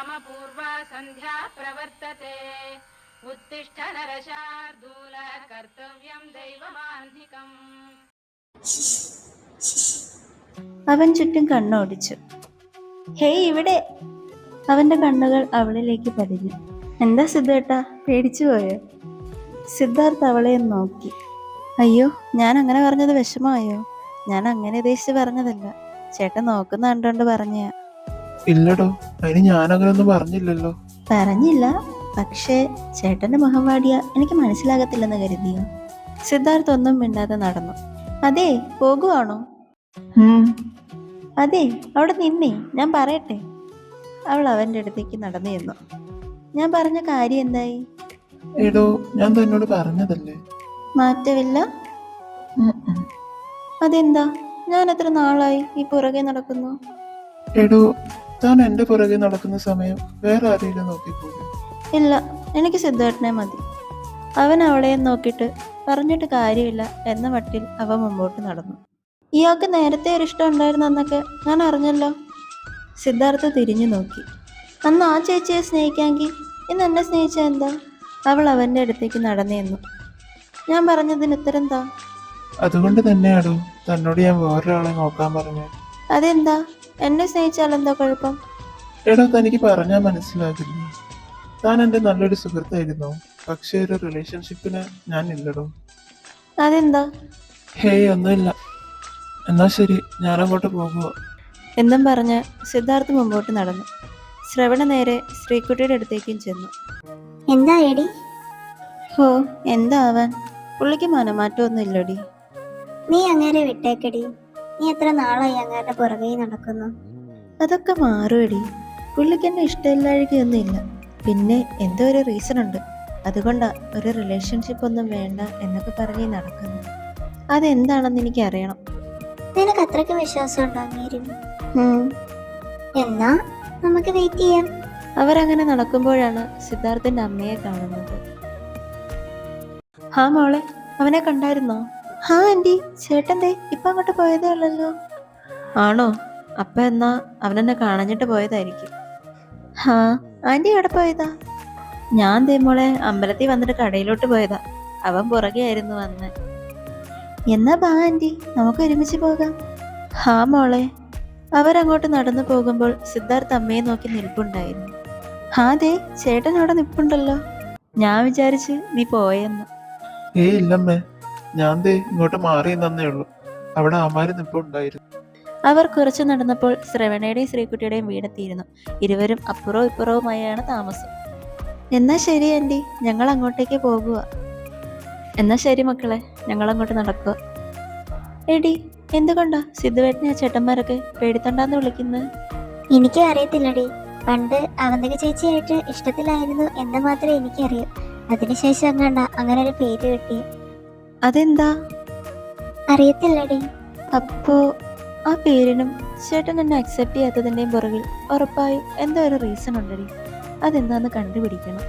पूर्वा सन्ध्या प्रवर्तते उत्तिष्ठ नरशार्दूल कर्तव्यं दैवमान्धिकम्. അവൻ ചുറ്റും കണ്ണോടിച്ചു. ഹേയ് ഇവിടെ! അവന്റെ കണ്ണുകൾ അവളിലേക്ക് പതിഞ്ഞു. എന്താ സിദ്ധേട്ടാ, പേടിച്ചു പോയോ? സിദ്ധാർത്ഥ് അവളെ നോക്കി. അയ്യോ, ഞാൻ അങ്ങനെ പറഞ്ഞത് വിഷമമായോ? ഞാൻ അങ്ങനെ ഉദ്ദേശിച്ച് പറഞ്ഞതല്ല. ചേട്ടൻ നോക്കുന്ന കണ്ടോണ്ട് പറഞ്ഞ. ഇല്ലടോ, അതിന് ഞാനങ്ങനൊന്നും പറഞ്ഞില്ലല്ലോ. പറഞ്ഞില്ല, പക്ഷേ ചേട്ടന്റെ മുഖം വാടിയ എനിക്ക് മനസ്സിലാകത്തില്ലെന്ന് കരുതിയോ? സിദ്ധാർത്ഥ് ഒന്നും മിണ്ടാതെ നടന്നു. അതെ, പോകുവാണോ? അതെ, അവിടെ നിന്നേ, ഞാൻ പറയട്ടെ. അവൾ അവന്റെ അടുത്തേക്ക് നടന്നു ചെന്നു. ഞാൻ പറഞ്ഞ കാര്യം എന്തായി? എടോ, ഞാൻ തന്നോട് പറഞ്ഞതല്ലേ. മാറ്റമില്ല? അതെന്താ? ഞാൻ എത്ര നാളായി ഈ പുറകെ നടക്കുന്നു. എടോ, താൻ എന്റെ പുറകെ നടക്കുന്ന സമയം വേറെ ആരെങ്കിലും നോക്കിക്കൂടെ? ഇല്ല, എനിക്ക് സിദ്ധാർത്ഥനെ മതി. അവൻ അവളെ നോക്കിയിട്ട് പറഞ്ഞിട്ട് കാര്യമില്ല എന്ന മട്ടിൽ അവ മുമ്പോട്ട് നടന്നു. ഇയാൾക്ക് നേരത്തെ ഒരു ഇഷ്ടം ഉണ്ടായിരുന്നെന്നൊക്കെ ഞാൻ അറിഞ്ഞല്ലോ. സിദ്ധാർത്ഥ തിരിഞ്ഞു നോക്കി. അന്ന് ആ ചേച്ചിയെ സ്നേഹിക്കാമെങ്കിൽ ഇന്ന് എന്നെ സ്നേഹിച്ച എന്താ? അവൾ അവന്റെ അടുത്തേക്ക് നടന്നു. ഞാൻ പറഞ്ഞതിന് ഉത്തരം എന്താ? അതുകൊണ്ട് തന്നെയാടോ തന്നോട് ഞാൻ വേറൊരാളെ നോക്കാൻ പറഞ്ഞു. അതെന്താ? എന്നെ സ്നേഹിച്ചാൽ എന്താ കുഴപ്പം? എടോ, തനിക്ക് പറഞ്ഞാൽ മനസ്സിലാകില്ല. താൻ എന്റെ നല്ലൊരു സുഹൃത്തായിരുന്നു, പക്ഷേ ഒരു റിലേഷൻഷിപ്പിന് ഞാൻ ഇല്ലടോ. അതെന്താ? ഹേയ്, ഒന്നുമില്ല. എന്നാ ശരി, ഞാനങ്ങോട്ട് പോകുക എന്നും പറഞ്ഞ് സിദ്ധാർത്ഥ് മുമ്പോട്ട് നടന്നു. ശ്രവണ നേരെ ശ്രീകുട്ടിയുടെ അടുത്തേക്കും ചെന്നു. എന്താ എടി? ഹോ, എന്താവാൻ, പുള്ളിക്ക് മനമാറ്റമൊന്നും ഇല്ലടി. നീ അങ്ങേരെ വിട്ടേക്കടി. നീ എത്ര നാളായി അങ്ങേരുടെ പുറകെ നടക്കുന്നു. അതൊക്കെ മാറുമടി. പുള്ളിക്ക് എന്നെ ഇഷ്ടമില്ലാഴികയൊന്നും ഇല്ല. പിന്നെ എന്തോ ഒരു റീസൺ ഉണ്ട്. അതുകൊണ്ടാ ഒരു റിലേഷൻഷിപ്പ് ഒന്നും വേണ്ട എന്നൊക്കെ പറഞ്ഞ് നടക്കുന്നു. അതെന്താണെന്ന് എനിക്ക് അറിയണം. നിനക്ക് അത്രയ്ക്ക് വിശ്വാസം ഉണ്ടോ അങ്ങേരും? എന്നാ നമുക്ക് വെയിറ്റ് ചെയ്യാം. അവരങ്ങനെ നടക്കുമ്പോഴാണ് സിദ്ധാർത്ഥന്റെ അമ്മയെ കാണുന്നത്. ഹാ മോളെ, അവനെ കണ്ടായിരുന്നോ? ഹാ ആന്റി, ചേട്ടന്റെ ഇപ്പൊ അങ്ങോട്ട് പോയതേ ഉള്ളല്ലോ. ആണോ? അപ്പ എന്നാ അവനെന്നെ കാണഞ്ഞിട്ട് പോയതായിരിക്കും. ഹാ, ആന്റി എവിടെ പോയതാ? ഞാൻ ദേ മോളെ അമ്പലത്തിൽ വന്നിട്ട് കടയിലോട്ട് പോയതാ. അവൻ പുറകെ ആയിരുന്നു വന്ന്. എന്നാ ബാ ആന്റി, നമുക്ക് ഒരുമിച്ച് പോകാം. ഹാ മോളെ. അവരങ്ങോട്ട് നടന്നു പോകുമ്പോൾ സിദ്ധാർത്ഥ് അമ്മയെ നോക്കി നിൽപ്പുണ്ടായിരുന്നു. ഹാ ദേ, ചേട്ടൻ അവിടെ നിൽപ്പുണ്ടല്ലോ. ഞാൻ വിചാരിച്ച് നീ പോയെന്ന്. ഏയ് ഇല്ലമ്മേ, ഞാൻ ദേ ഇങ്ങോട്ട് മാറി എന്നേ ഉള്ളൂ. അവിടെ അമാര് നിപ്പുണ്ടായിരുന്നു. അവർ കുറച്ചു നടന്നപ്പോൾ ശ്രവണയുടെയും ശ്രീകുട്ടിയുടെയും വീടെത്തിയിരുന്നു. ഇരുവരും അപ്പുറവും ഇപ്പുറവുമായാണ് താമസം. എന്നാ ശരി ആന്റി, ഞങ്ങൾ അങ്ങോട്ടേക്ക് പോകുക. എന്നാ ശരി മക്കളെ, ഞങ്ങൾ അങ്ങോട്ട് നടക്കുക. എടി, എന്തുകൊണ്ടാ സിദ്ധുവേട്ടനെ ആ ചേട്ടന്മാരൊക്കെ പേടിത്തണ്ടാന്ന് വിളിക്കുന്നത്? എനിക്ക് അറിയത്തില്ലടി. പണ്ട് അവന്തിക ചേച്ചിയായിട്ട് ഇഷ്ടത്തിലായിരുന്നു എന്ന് മാത്രമേ എനിക്കറിയൂ. അതിനുശേഷം അങ്ങണ്ട അങ്ങനെ ഒരു പേര് കിട്ടി. അതെന്താ? അറിയത്തില്ലടി. അപ്പോ ആ പേരിനും ചേട്ടൻ എന്നെ അക്സെപ്റ്റ് ചെയ്യാത്തതിൻ്റെയും പുറകിൽ ഉറപ്പായും എന്തോ ഒരു റീസൺ ഉണ്ടടി. അതെന്താന്ന് കണ്ടുപിടിക്കണം.